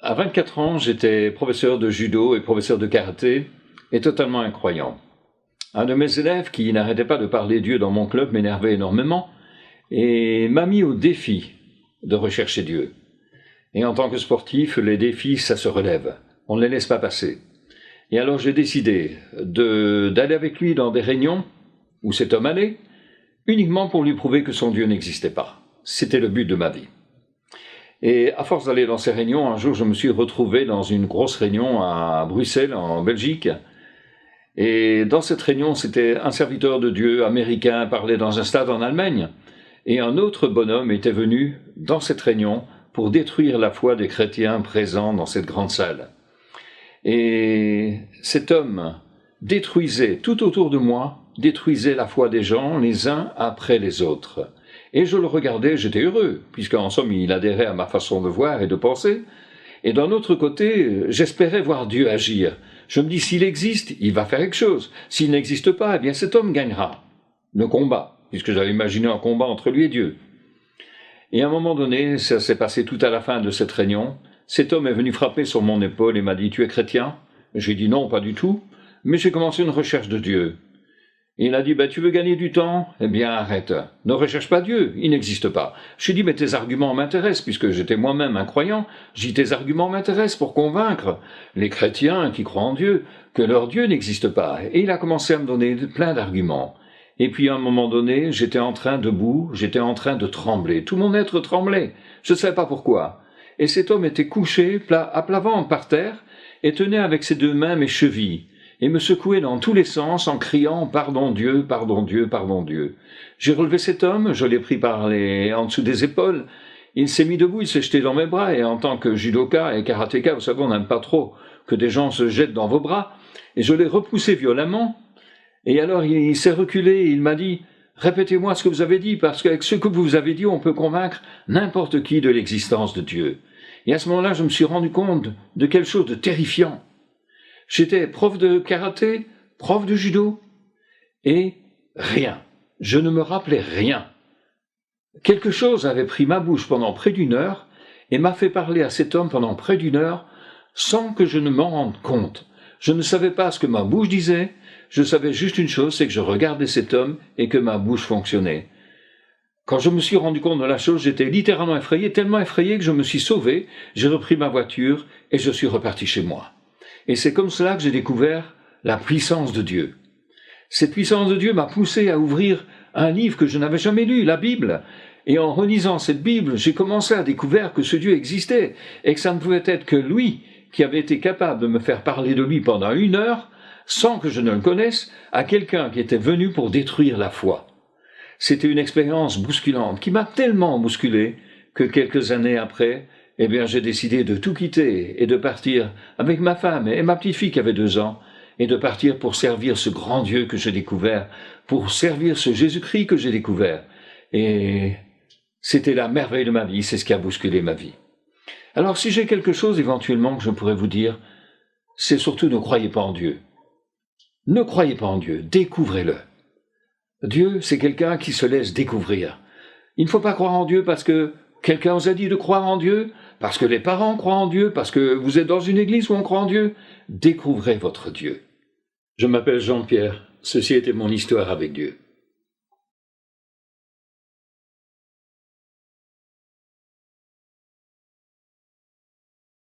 À 24 ans, j'étais professeur de judo et professeur de karaté et totalement incroyant. Un de mes élèves qui n'arrêtait pas de parler Dieu dans mon club m'énervait énormément et m'a mis au défi de rechercher Dieu. Et en tant que sportif, les défis, ça se relève. On ne les laisse pas passer. Et alors j'ai décidé d'aller avec lui dans des réunions où cet homme allait, uniquement pour lui prouver que son Dieu n'existait pas. C'était le but de ma vie. Et à force d'aller dans ces réunions, un jour je me suis retrouvé dans une grosse réunion à Bruxelles, en Belgique. Et dans cette réunion, c'était un serviteur de Dieu américain parlait dans un stade en Allemagne. Et un autre bonhomme était venu dans cette réunion pour détruire la foi des chrétiens présents dans cette grande salle. Et cet homme détruisait tout autour de moi, détruisait la foi des gens les uns après les autres. Et je le regardais, j'étais heureux, puisqu'en somme il adhérait à ma façon de voir et de penser. Et d'un autre côté, j'espérais voir Dieu agir. Je me dis, s'il existe, il va faire quelque chose. S'il n'existe pas, eh bien cet homme gagnera le combat, puisque j'avais imaginé un combat entre lui et Dieu. Et à un moment donné, ça s'est passé tout à la fin de cette réunion, cet homme est venu frapper sur mon épaule et m'a dit « Tu es chrétien ?» J'ai dit « Non, pas du tout, mais j'ai commencé une recherche de Dieu. » Et il a dit « Tu veux gagner du temps ? Eh bien arrête, ne recherche pas Dieu, il n'existe pas. » J'ai dit « Mais tes arguments m'intéressent, puisque j'étais moi-même un croyant. J'ai dit « Tes arguments m'intéressent pour convaincre les chrétiens qui croient en Dieu que leur Dieu n'existe pas. » Et il a commencé à me donner plein d'arguments. Et puis à un moment donné, j'étais en train de trembler. Tout mon être tremblait. Je ne savais pas pourquoi. Et cet homme était couché à plat ventre par terre et tenait avec ses deux mains mes chevilles et me secouait dans tous les sens en criant « Pardon Dieu, pardon Dieu, pardon Dieu ». J'ai relevé cet homme, je l'ai pris en dessous des épaules. Il s'est mis debout, il s'est jeté dans mes bras et en tant que judoka et karatéka, vous savez, on n'aime pas trop que des gens se jettent dans vos bras. Et je l'ai repoussé violemment. Et alors il s'est reculé et il m'a dit « Répétez-moi ce que vous avez dit, parce qu'avec ce que vous avez dit, on peut convaincre n'importe qui de l'existence de Dieu. » Et à ce moment-là, je me suis rendu compte de quelque chose de terrifiant. J'étais prof de karaté, prof de judo, et rien. Je ne me rappelais rien. Quelque chose avait pris ma bouche pendant près d'une heure et m'a fait parler à cet homme pendant près d'une heure sans que je ne m'en rende compte. Je ne savais pas ce que ma bouche disait, je savais juste une chose, c'est que je regardais cet homme et que ma bouche fonctionnait. Quand je me suis rendu compte de la chose, j'étais littéralement effrayé, tellement effrayé que je me suis sauvé, j'ai repris ma voiture et je suis reparti chez moi. Et c'est comme cela que j'ai découvert la puissance de Dieu. Cette puissance de Dieu m'a poussé à ouvrir un livre que je n'avais jamais lu, la Bible. Et en relisant cette Bible, j'ai commencé à découvrir que ce Dieu existait et que ça ne pouvait être que lui qui avait été capable de me faire parler de lui pendant 1 heure, sans que je ne le connaisse, à quelqu'un qui était venu pour détruire la foi. C'était une expérience bousculante qui m'a tellement bousculé que quelques années après, eh bien, j'ai décidé de tout quitter et de partir avec ma femme et ma petite fille qui avait 2 ans et de partir pour servir ce grand Dieu que j'ai découvert, pour servir ce Jésus-Christ que j'ai découvert. Et c'était la merveille de ma vie, c'est ce qui a bousculé ma vie. Alors si j'ai quelque chose éventuellement que je pourrais vous dire, c'est surtout ne croyez pas en Dieu. Ne croyez pas en Dieu, découvrez-le. Dieu, c'est quelqu'un qui se laisse découvrir. Il ne faut pas croire en Dieu parce que quelqu'un vous a dit de croire en Dieu, parce que les parents croient en Dieu, parce que vous êtes dans une église où on croit en Dieu. Découvrez votre Dieu. Je m'appelle Jean-Pierre. Ceci était mon histoire avec Dieu.